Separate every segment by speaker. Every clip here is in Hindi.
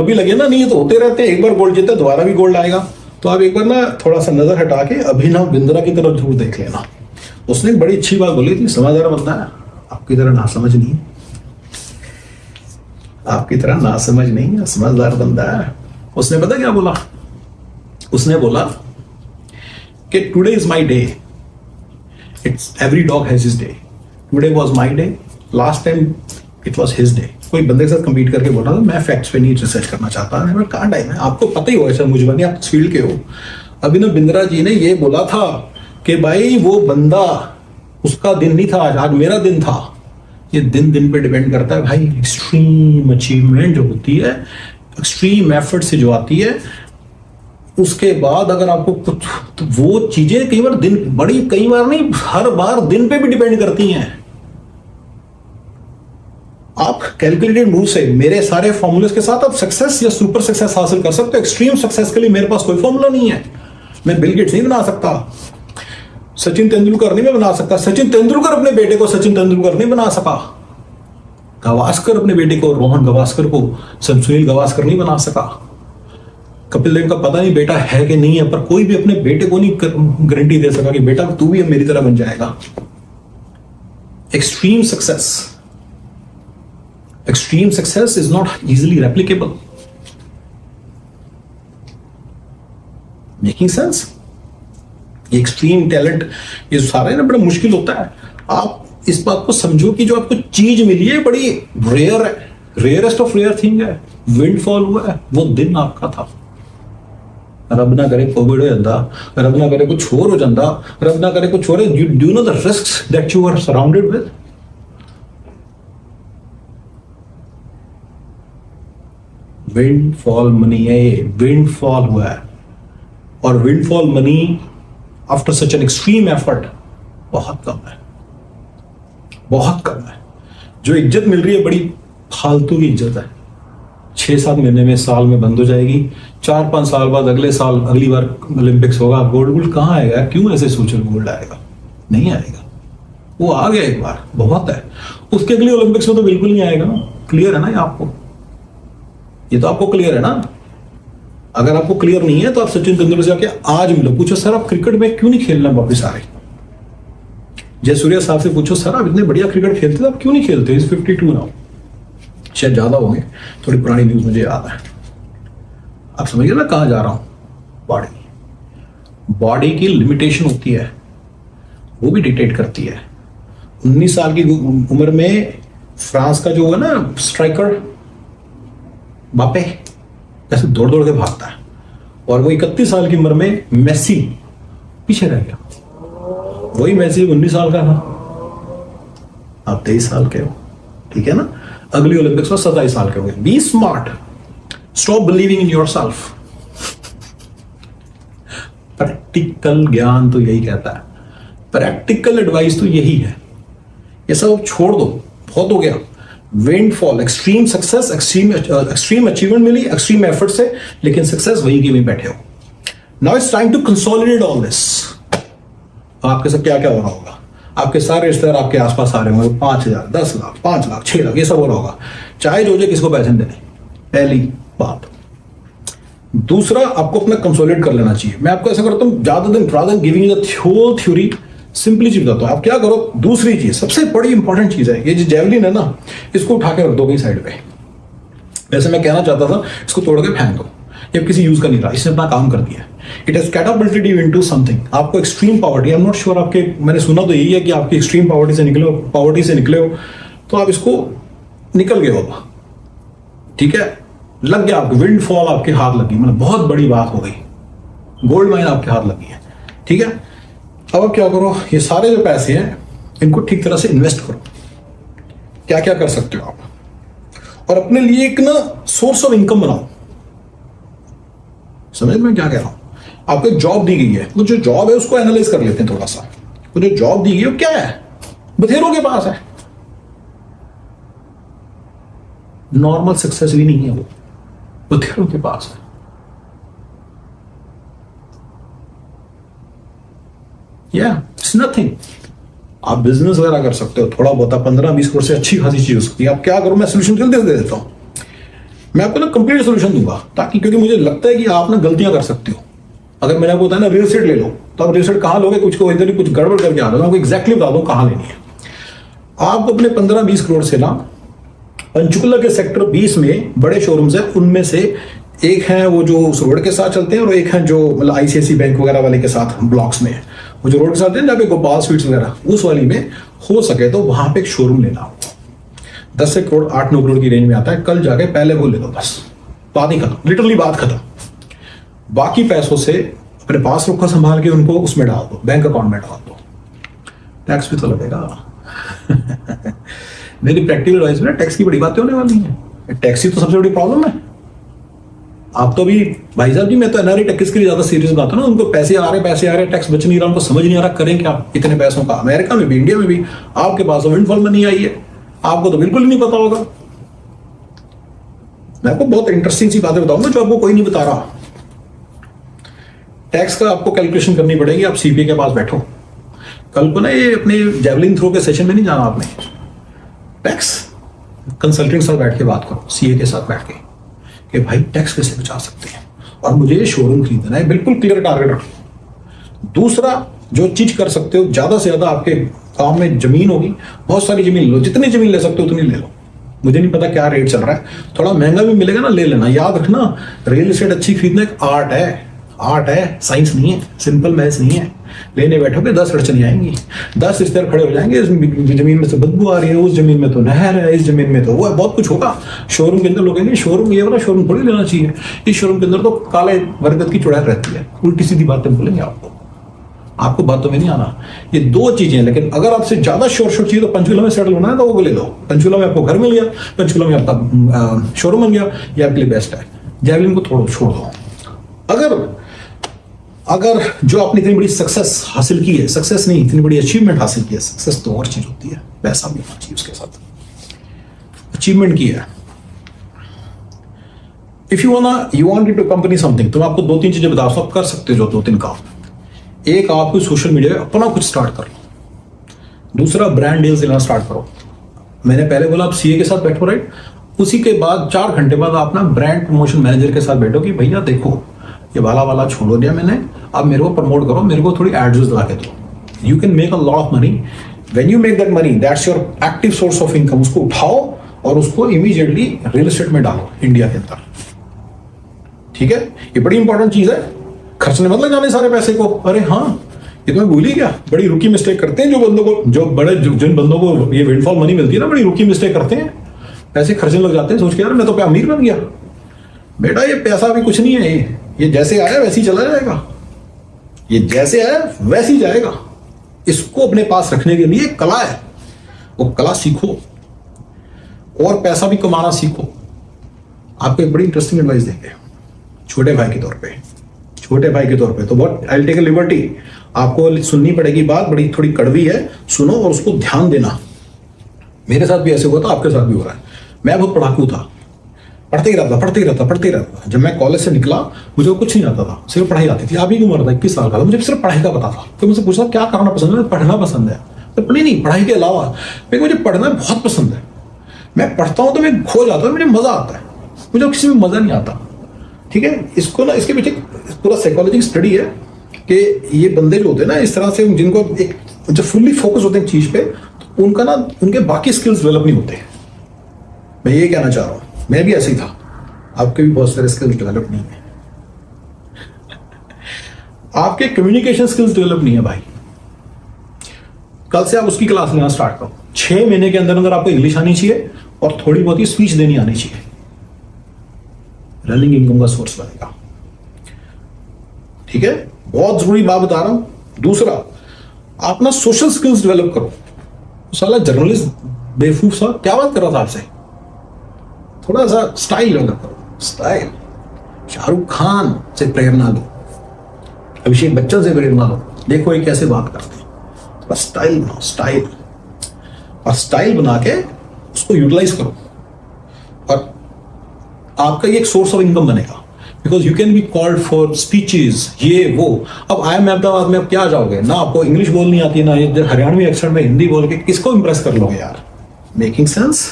Speaker 1: कभी लगे ना नहीं, ये तो होते रहते हैं, एक बार गोल्ड जीता दोबारा भी गोल्ड आएगा। तो आप एक बार ना थोड़ा सा नजर हटा के अभिनव बिंद्रा की तरफ जरूर देख लेना। उसने बड़ी अच्छी बात बोली थी, समझदार बंदा है, आपकी तरह ना समझ नहीं, आपकी तरह ना समझ नहीं है, समझदार बंदा है। उसने पता क्या बोला? उसने बोला कि today is my day, it's every dog has his day, today was my day, last time it was his day. कोई बंदे के साथ कम्पीट करके बोला था, मैं फैक्ट्स पे नहीं रिसर्च करना चाहता, मैं कहाँ टाइम है, आपको पता ही होगा सर, मुझे बनी, आप फील्ड के हो। अभिनव बिंद्रा जी ने ये बोला था कि भाई वो बंदा, उसका दिन नहीं था आज, आज मेरा दिन था। ये दिन दिन पे डिपेंड करता है भाई। एक्सट्रीम अचीवमेंट जो होती है, एक्सट्रीम एफर्ट से जो आती है, उसके बाद अगर आपको कुछ, तो वो चीजें कई बार दिन, बड़ी कई बार नहीं, हर बार दिन पे भी डिपेंड करती हैं। आप कैलकुलेटेड मूव से मेरे सारे फॉर्मूलेस के साथ आप सक्सेस या सुपर सक्सेस हासिल कर सकते हो। एक्सट्रीम सक्सेस के लिए मेरे पास कोई फॉर्मूला नहीं है। मैं बिल गेट्स नहीं बना सकता, सचिन तेंदुलकर नहीं मैं बना सकता, सचिन तेंदुलकर अपने बेटे को सचिन तेंदुलकर नहीं बना सका, गावस्कर अपने बेटे को, रोहन गावस्कर को सुनील गावस्कर नहीं बना सका, कपिल देव का पता नहीं बेटा है कि नहीं है, पर कोई भी अपने बेटे को नहीं गारंटी दे सका कि बेटा तू भी मेरी तरह बन जाएगा। Extreme success is not easily replicable. Making sense? Extreme talent ये सारा ना बड़ा मुश्किल होता है। आप इस बात को समझो कि जो आपको चीज मिली है बड़ी रेयर है, रेयरेस्ट ऑफ रेयर थिंग है। विंडफॉल हुआ है, वो दिन आपका था। रब ना करे कोविड हो जाता, रब ना करे कुछ और हो जाता, रब ना करे कुछ और, you do know the risks that you are surrounded with. Windfall money है ये, विंडफॉल हुआ है। और windfall money after such an extreme effort बहुत कम है, बहुत कम है। जो इज्जत मिल रही है बड़ी फालतू की इज्जत है। 6-7 महीने में, साल में बंद हो जाएगी। 4-5 साल बाद अगले साल अगली बार ओलंपिक्स होगा, गोल्ड कहाँ आएगा? क्यों ऐसे सोचो गोल्ड आएगा? नहीं आएगा। वो आ गया एक बार, बहुत है। उसके अगली ओलंपिक्स में तो बिल्कुल नहीं आएगा। क्लियर है ना ये आपको? ये तो आपको क्लियर है ना? अगर आपको क्लियर नहीं है तो आप सचिन तेंदुलकर से जाके आज मिलो, पूछो सर आप क्रिकेट में क्यों नहीं खेलना वापिस आ रहे? जयसूर्या साहब से पूछो सर आप इतने बढ़िया क्रिकेट खेलते थे, आप क्यों नहीं खेलते? इज 52 नाउ, शायद ज्यादा होंगे, थोड़ी पुरानी न्यूज मुझे याद है। आप समझिए ना कहां जा रहा हूं। बॉडी की लिमिटेशन होती है, वो भी डिक्टेट करती है। 19 साल की उम्र में फ्रांस का जो है ना स्ट्राइकर बापे, ऐसे दौड़ दौड़ के भागता है, और वो 31 साल की उम्र में मेसी पीछे रह गया। वही मेसी 19 साल का था, आप 23 साल के हो, ठीक है ना? अगली ओलंपिक्स में 27 साल के हो गए। Be smart, stop believing in yourself. Practical ज्ञान तो यही कहता है, प्रैक्टिकल एडवाइस तो यही है। ये सब छोड़ दो, बहुत हो गया। Windfall, extreme success, extreme achievement मिली एक्सट्रीम एफर्ट से, लेकिन सक्सेस वही के में बैठे हो। Now it's time to consolidate all this. आपके साथ क्या क्या हो रहा होगा? आपके सारे रिश्तेदार आपके आसपास आ रहे होंगे, 5,000, 10 लाख, 5 लाख, 6 लाख, ये सब हो रहा होगा। चाहे जो किसी को पैसे देने, पहली बात। दूसरा, आपको अपना कंसोलिडेट कर लेना चाहिए। मैं आपको ऐसा करता हूं, ज्यादा दिन rather giving the whole theory, simply चीज बताता हूं। आप क्या करो, दूसरी चीज, सबसे बड़ी इंपॉर्टेंट चीज है, ये जो जेवलिन है ना, इसको उठा के रख दो कहीं साइड पे। वैसे मैं कहना चाहता था इसको तोड़ के फेंक दो, ये किसी यूज का नहीं रहा, इसने अपना काम कर दिया। It has catapulted you into something. आपको extreme poverty, I am not sure, आपके, मैंने सुना तो यही है कि आपकी एक्सट्रीम पॉवर्टी से निकले हो, तो आप इसको निकल गए हो, ठीक है? लग गया आपको, विंडफॉल आपके हाथ लगी, मतलब बहुत बड़ी बात हो गई, गोल्ड माइन आपके हाथ लगी है, ठीक है? अब आप क्या करो, ये सारे जो पैसे हैं इनको ठीक तरह से इन्वेस्ट करो। क्या क्या कर सकते हो आप, और अपने लिए एक ना सोर्स ऑफ इनकम बनाओ। समझ में क्या कह रहा हूं? आपको एक जॉब दी गई है, वो जो जॉब है उसको एनालाइज कर लेते हैं थोड़ा सा। वो जो जॉब दी गई है वो क्या है? बथेरों के पास है, नॉर्मल सक्सेस भी नहीं है, वो बथेरों के पास है। It's nothing. आप बिजनेस वगैरह कर सकते हो, थोड़ा बहुत 15-20 करोड़ से अच्छी खासी चीज हो सकती है। आप क्या करो, मैं सोल्यूशन जल्दी दे देता हूं। मैं आपको ना कंप्लीट सोल्यूशन दूंगा, ताकि, क्योंकि मुझे लगता है कि आप ना गलतियां कर सकते हो। अगर मैंने आपको बताया ना रियल एस्टेट ले लो, तो आप रियल एस्टेट कहाँ लोगे, कुछ को इधर ही कुछ गड़बड़ करके आ रहा, आपको एग्जैक्टली बता दो कहाँ लेनी है। आप अपने 15-20 करोड़ से ना पंचकुला के सेक्टर 20 में बड़े शोरूम्स हैं, उनमें से एक है वो जो उस रोड के साथ चलते हैं, और एक है जो मतलब आईसीआईसी बैंक वगैरह वाले के साथ ब्लॉक्स में है, वो जो रोड के साथ है जहाँ पे गोपाल स्वीट्स वगैरह, उस वाली में हो सके तो वहां पे एक शोरूम लेना। 10 से करोड़ 8-9 करोड़ की रेंज में आता है। कल जाके पहले वो ले लो, बस बात ही खत्म, लिटरली बात खत्म। बाकी पैसों से अपने पास रखो संभाल के, उनको उसमें डाल दो, बैंक अकाउंट में डाल दो, टैक्स भी तो लगेगा। मेरी प्रैक्टिकल एडवाइस में टैक्स की बड़ी बातें होने वाली हैं। टैक्स ही तो सबसे बड़ी प्रॉब्लम है। आप तो भी भाई साहब जी, मैं तो एनआरई टैक्स के लिए ज्यादा सीरियस बात है ना, उनको पैसे आ रहे, टैक्स बच नहीं रहा, उनको समझ नहीं आ रहा करें क्या इतने पैसों का। अमेरिका में भी, इंडिया में भी आपके पास विंडफॉल मनी आई है, आपको तो बिल्कुल ही नहीं पता होगा। मैं आपको बहुत इंटरेस्टिंग सी बातें बताऊंगा जो आपको कोई नहीं बता रहा। टैक्स का आपको कैलकुलेशन करनी पड़ेगी। आप सीपीए के पास बैठो, कल को ना ये अपने जेवलिन थ्रो के सेशन में नहीं जाना आपने, टैक्स कंसल्टेंट साथ बैठ के बात करो, सीए के साथ बैठ के, कि भाई टैक्स कैसे बचा सकते हैं, और मुझे ये शोरूम खरीदना है, बिल्कुल क्लियर टारगेट रखो। दूसरा जो चीज कर सकते हो, ज्यादा से ज्यादा आपके गांव में जमीन होगी, बहुत सारी जमीन लो, जितनी जमीन ले सकते हो उतनी ले लो। मुझे नहीं पता क्या रेट चल रहा है, थोड़ा महंगा भी मिलेगा ना, ले लेना। याद रखना, रियल एस्टेट अच्छी खरीदना एक आर्ट है, साइंस नहीं है, सिंपल मैथ्स नहीं है। लेने बैठोगे 10 अड़चने आएंगी, 10 रिश्तेदार खड़े हो जाएंगे, इस जमीन में से बदबू आ रही है, उस जमीन में तो नहर है, इस जमीन में तो वो है, बहुत कुछ होगा। शोरूम के अंदर लोग कहेंगे शोरूम ये वाला शोरूम थोड़ी लेना चाहिए, इस शोरूम के अंदर तो काले बरगद की चुड़ैल रहती है, उल्टी सीधी बातें बोलेंगे आपको बातों में नहीं आना। ये 2 चीजें। लेकिन अगर आपसे ज्यादा शोर चाहिए तो पंचकुला में सेटल होना है तो वो ले लो। पंचकुला में आपको घर मिल गया, पंचकुला में आपका शोरूम बन गया, ये आपके लिए बेस्ट है। जेवलिन को थोड़ा छोड़ दो। अगर जो आपने इतनी बड़ी सक्सेस हासिल की है, सक्सेस नहीं इतनी बड़ी अचीवमेंट हासिल की है, सक्सेस तो और चीज होती है, पैसा भी होना चाहिए उसके साथ, अचीवमेंट की है। If you want to company something, तो मैं आपको 2-3 चीजें बता सकता हूं, कर सकते हो जो 2-3 काम। एक, आप सोशल मीडिया पे अपना कुछ स्टार्ट कर लो। दूसरा, ब्रांड डील्स लेना स्टार्ट करो। मैंने पहले बोला आप सीए के साथ बैठो, राइट। उसी के बाद 4 घंटे बाद आप ना ब्रांड प्रमोशन मैनेजर के साथ बैठो कि भैया देखो ये वाला छोड़ दिया मैंने, अब मेरे को प्रमोट करो, मेरे को थोड़ी एड्स लगा के दो। You can make a lot of money. When you make that money, that's your active source of income. उसको उठाओ और उसको इमीडिएटली रियल एस्टेट में डालो इंडिया के अंदर, ठीक है। ये बड़ी इंपॉर्टेंट चीज है, खर्चने मत लग जाने सारे पैसे को। अरे हाँ, ये तो मैं भूल ही गया, बड़ी रुकी मिस्टेक करते हैं जिन बंदों को ये विंडफॉल मनी मिलती है ना, बड़ी रुकी मिस्टेक करते हैं, पैसे खर्चने लग जाते हैं, सोच के यार मैं तो अमीर बन गया। बेटा ये पैसा भी कुछ नहीं है, ये जैसे आया वैसे ही चला जाएगा, ये जैसे आया वैसे ही जाएगा। इसको अपने पास रखने के लिए कला है, वो कला सीखो और पैसा भी कमाना सीखो। आपको एक बड़ी इंटरेस्टिंग एडवाइस देंगे छोटे भाई के तौर पे, तो बहुत I will take a liberty, आपको सुननी पड़ेगी बात, बड़ी थोड़ी कड़वी है, सुनो और उसको ध्यान देना। मेरे साथ भी ऐसे हुआ था, आपके साथ भी हो रहा है। मैं बहुत पढ़ाकू था, पढ़ते ही रहता। जब मैं कॉलेज से निकला मुझे कुछ नहीं आता था, सिर्फ पढ़ाई आती थी। आप ही की उम्र था, 21 साल का था, मुझे सिर्फ पढ़ाई का पता था। तो मुझसे पूछा क्या करना पसंद है, पढ़ना पसंद है। तो पढ़ाई के अलावा मुझे पढ़ना बहुत पसंद है। मैं पढ़ता हूँ तो मैं खो जाता हूँ, मुझे मजा आता है, मुझे किसी में मजा नहीं आता, ठीक है। इसको ना, इसके पीछे पूरा साइकोलॉजी स्टडी है कि ये बंदे जो होते हैं ना इस तरह से, जिनको एक जब फुल्ली फोकस होते हैं चीज पे, तो उनका ना उनके बाकी स्किल्स डेवलप नहीं होते। मैं ये कहना चाह रहा हूँ, मैं भी ऐसे ही था, आपके भी बहुत सारे स्किल्स डेवलप नहीं है। आपके कम्युनिकेशन स्किल्स डेवलप नहीं है भाई। कल से आप उसकी क्लास लेना स्टार्ट करो। 6 महीने के अंदर अंदर आपको इंग्लिश आनी चाहिए और थोड़ी बहुत ही स्पीच देनी आनी चाहिए। रनिंग इनकम का सोर्स बनेगा, ठीक है। बहुत जरूरी बात बता रहा हूं। दूसरा, आप ना सोशल स्किल्स डेवलप करो। साला जर्नलिस्ट बेवकूफ सा क्या बात कर रहा था आपसे, थोड़ा सा स्टाइल डेवलप करो। स्टाइल, शाहरुख खान से प्रेरणा लो, अभिषेक बच्चन से प्रेरणा लो, देखो ये कैसे बात करते हैं। बस स्टाइल बनाओ, स्टाइल, और स्टाइल बना के उसको यूटिलाइज करो और आपका ये एक सोर्स ऑफ इनकम बनेगा। Because you can be called for speeches, ये वो। अब आई एम अहमदाबाद में आप क्या जाओगे ना, आपको इंग्लिश बोलनी आती है ना, ये हरियाणवी एक्सेंट में हिंदी बोल के किसको इंप्रेस कर लोगे यार। Making sense.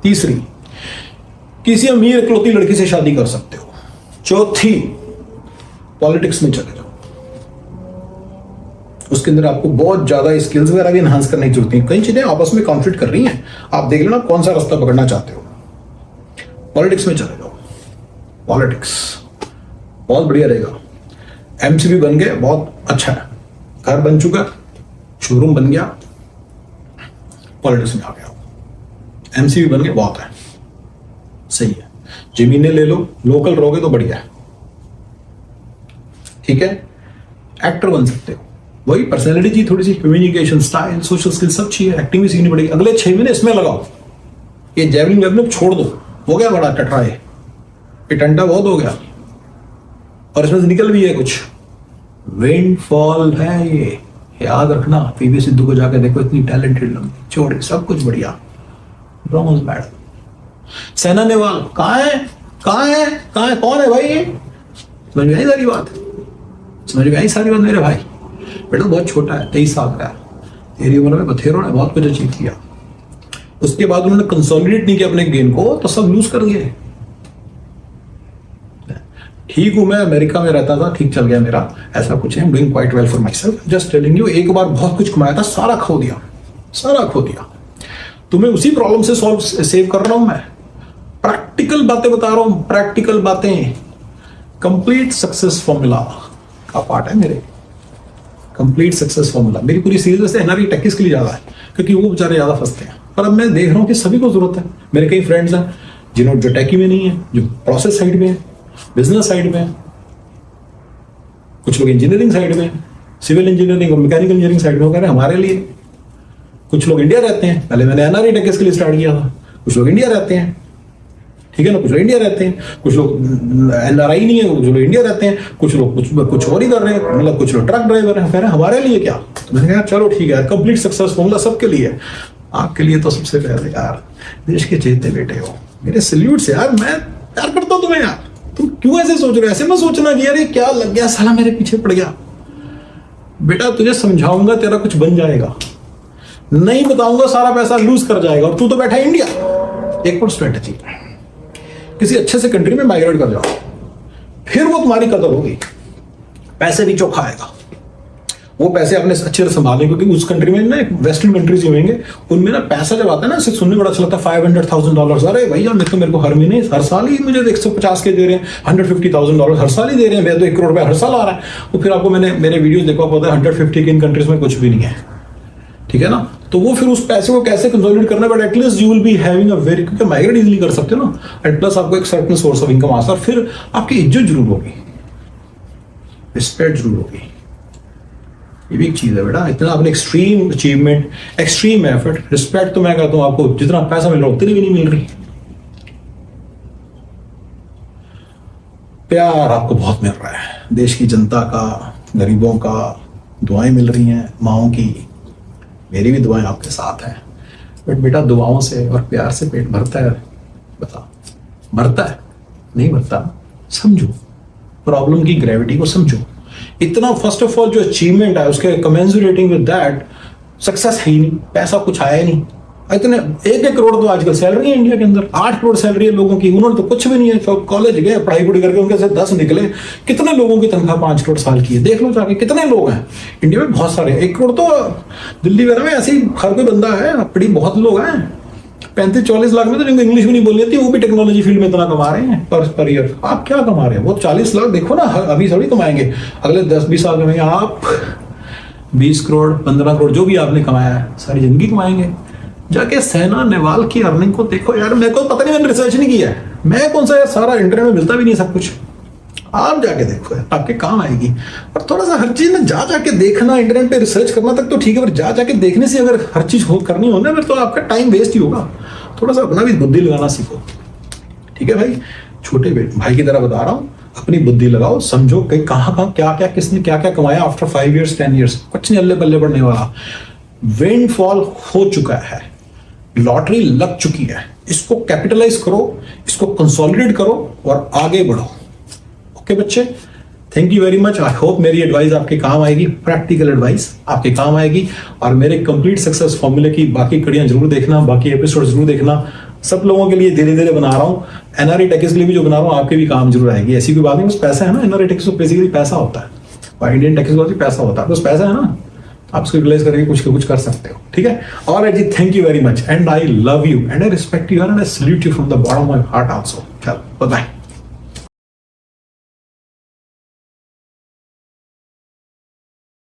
Speaker 1: तीसरी, किसी अमीर इकलौती लड़की से शादी कर सकते हो। चौथी, पॉलिटिक्स में चले जाओ, उसके अंदर आपको बहुत ज्यादा स्किल्स वगैरह भी एनहांस करने की जरूरत है। कई चीजें आपस में कॉन्फ्लिक्ट कर रही हैं, आप देख लेना कौन सा रास्ता पकड़ना चाहते हो। पॉलिटिक्स में चले जाओ, पॉलिटिक्स बहुत बढ़िया रहेगा। एमसीबी बन गए, बहुत अच्छा है, घर बन चुका, शोरूम बन गया, पॉलिटिक्स में आ गया, एमसीबी बन गए, बहुत है, सही है। जमीनें ले लो, लोकल रहोगे तो बढ़िया है, ठीक है। एक्टर बन सकते हो, वही पर्सनैलिटी चाहिए, थोड़ी सी कम्युनिकेशन स्टाइल, सोशल स्किल सब चाहिए, एक्टिंग भी सीखनी पड़ेगी। अगले 6 महीने इसमें लगाओ, ये जैवलिन वेवलिन छोड़ दो, हो गया बड़ा टटरा, ये टंटा बहुत हो गया, और इसमें से निकल भी है कुछ। विंडफॉल है ये, याद रखना। पीवी सिद्धू को जाके देखो, इतनी टैलेंटेड लंबी चौड़ी, सब कुछ बढ़िया, ब्रॉन्ज मेडल। सैना नेहवाल कहाँ है, कहाँ है, कहाँ है, कौन है भाई ये? समझ में आई सारी बात, समझ में आई सारी बात मेरे भाई। बेटा बहुत छोटा है, 23 साल का है, तेरी उम्र में बथेरों ने बहुत कुछ अचीव किया। उसके बाद उन्होंने कंसोलिडेट नहीं किया अपने गेम को, तो सब लूज कर दिए। ठीक हूं, मैं अमेरिका में रहता था, ठीक चल गया मेरा, ऐसा कुछ है, doing quite well for my self, just telling you. एक बार बहुत कुछ कमाया था, सारा खो दिया, सारा खो दिया। तुम्हें उसी प्रॉब्लम से सेव कर रहा हूं मैं, प्रैक्टिकल बातें बता रहा हूं, प्रैक्टिकल बातें। कंप्लीट सक्सेस फॉर्मूला का पार्ट है मेरे, कंप्लीट सक्सेस फॉर्मूला। मेरी पूरी सीरीज वैसे एनआरई टेक्स के लिए ज्यादा है, क्योंकि वो बेचारे ज्यादा फंसते हैं, पर अब मैं देख रहा हूँ कि सभी को जरूरत है। मेरे कई फ्रेंड्स हैं जिन्होंने, जो टेकी में नहीं है, जो प्रोसेस साइड में है, बिजनेस साइड में, कुछ लोग इंजीनियरिंग साइड में, सिविल इंजीनियरिंग और मैकेनिकल इंजीनियरिंग साइड में, वो कह रहे हैं हमारे लिए। कुछ लोग इंडिया रहते हैं, पहले मैंने एनआरई टेक्स के लिए स्टार्ट किया था, कुछ लोग इंडिया रहते हैं, ठीक है ना, कुछ लोग इंडिया रहते हैं, कुछ लोग एनआरआई नहीं है, कुछ लोग इंडिया रहते हैं, कुछ लोग कुछ और ही कर रहे हैं, मतलब कुछ लोग ट्रक ड्राइवर हैं, कह रहे हैं हमारे लिए क्या। तो मैंने कहा चलो ठीक है, कंप्लीट सक्सेस फॉर्मूला सबके लिए, आपके लिए तो सबसे पहले यार देश के चेते बेटे हो, मेरे सल्यूट से यार, मैं प्यार करता हूं तुम्हें यार। तुम क्यों ऐसे सोच रहे हो? ऐसे मत सोचना कि यार ये क्या लग गया साला, मेरे पीछे पड़ गया। बेटा तुझे समझाऊंगा, तेरा कुछ बन जाएगा, नहीं बताऊंगा सारा पैसा लूज कर जाएगा, और तू तो बैठा है इंडिया। एक और स्ट्रेटेजी, किसी अच्छे से कंट्री में माइग्रेट कर जाओ, फिर वो तुम्हारी कदर होगी, पैसे भी चौखा आएगा। वो पैसे आपने अच्छे से संभालने, क्योंकि उस कंट्री में ना, वेस्टर्न कंट्रीज होंगे, उनमें ना पैसा जब आता है ना, सुनने बड़ा अच्छा लगता है, $500,000। अरे भैया मेरे को हर महीने, हर साल ही मुझे 150 के दे रहे हैं, $150,000 हर साल ही दे रहे हैं, मेरा तो 1 करोड़ रुपया हर साल आ रहा है। तो फिर आपको मैंने मेरे वीडियोस देखा, पता है 150 के इन कंट्रीज में कुछ भी नहीं है, ठीक है ना। तो वो फिर उस पैसे को कैसे कंसोलिडेट करना, but at least you will be having a very, क्योंकि माइग्रेट इजीली कर सकते हो ना, एंड प्लस आपको एक सर्टेन सोर्स ऑफ इनकम आता है, और फिर आपकी इज्जत जरूर होगी, रिस्पेक्ट जरूर होगी। ये भी एक चीज है बेटा, इतना आपने extreme achievement, extreme effort, respect तो मैं कहता हूं आपको जितना पैसा मिल रहा है उतनी भी नहीं मिल रही। प्यार आपको बहुत मिल रहा है, देश की जनता का, गरीबों का, दुआएं मिल रही हैं माओं की, मेरी भी दुआएं आपके साथ हैं। बट बेटा दुआओं से और प्यार से पेट भरता है? बता, भरता है? नहीं भरता। समझो प्रॉब्लम की ग्रेविटी को, समझो। इतना फर्स्ट ऑफ ऑल जो अचीवमेंट है उसके कमेंसुरेटिंग विद दैट सक्सेस है ही नहीं, पैसा कुछ आया ही नहीं। इतने 1-1 करोड़ तो आजकल सैलरी है इंडिया के अंदर, 8 करोड़ सैलरी है लोगों की, उन्होंने तो कुछ भी नहीं है, तो कॉलेज गए पढ़ाई पूरी करके उनके से 10 निकले। कितने लोगों की तनख्वाह 5 करोड़ साल की है, देख लो जाके कितने लोग हैं इंडिया में, बहुत सारे। 1 करोड़ तो दिल्ली वगैरह में ऐसे ही हर कोई बंदा है, बड़ी बहुत लोग हैं। 35-40 लाख में तो जिनको इंग्लिश भी नहीं बोलनी आती, वो भी टेक्नोलॉजी फील्ड में इतना कमा रहे हैं पर ईयर। आप क्या कमा रहे हैं? वो 40 लाख देखो ना, अभी थोड़ी कमाएंगे, अगले 10-20 साल कमाएंगे। आप 20 करोड़ 15 करोड़ जो भी आपने कमाया है सारी जिंदगी कमाएंगे। जाके सैना नेहवाल की अर्निंग को देखो यार, मेरे को पता नहीं, मैंने रिसर्च नहीं किया है, मैं कौन सा यार, सारा इंटरनेट में मिलता भी नहीं सब कुछ। आप जाके देखो यार, आपके काम आएगी। और थोड़ा सा हर चीज में जा जाके देखना, इंटरनेट पे रिसर्च करना तक तो ठीक है, पर जा जाके देखने से अगर हर चीज करनी हो ना, फिर तो आपका टाइम वेस्ट ही होगा। थोड़ा सा अपना भी बुद्धि लगाना सीखो, ठीक है भाई। छोटे भाई की तरह बता रहा हूँ, अपनी बुद्धि लगाओ, समझो कि कहाँ क्या क्या किसने क्या क्या कमाया आफ्टर 5 years 10 years, कुछ नहीं अल्ले बल्ले बढ़ने वाला। विंडफॉल हो चुका है, लॉटरी लग चुकी है, इसको कैपिटलाइज करो, इसको कंसोलिडेट करो और आगे बढ़ो। ओके बच्चे, thank you very much. I hope मेरी एडवाइस आपके काम आएगी, प्रैक्टिकल एडवाइस आपके काम आएगी। और मेरे कंप्लीट सक्सेस फॉर्मूले की बाकी कड़ियां जरूर देखना, बाकी एपिसोड जरूर देखना। सब लोगों के लिए धीरे धीरे बना रहा हूं, एनआरई टैक्स के लिए भी जो बना रहा हूँ आपके भी काम जरूर आएगी, ऐसी कोई बात नहीं, बस पैसा है ना, एनआरई टैक्स तो बेसिकली पैसा होता है, और इंडियन टैक्स का पैसा होता है, बस पैसा है ना, आप इसको यूटिलाइज करके कुछ कर सकते हो, ठीक है। ऑलराइट जी, thank you very much and I love you and I respect you and I salute you from the bottom of my heart also. चलो बाय बाय।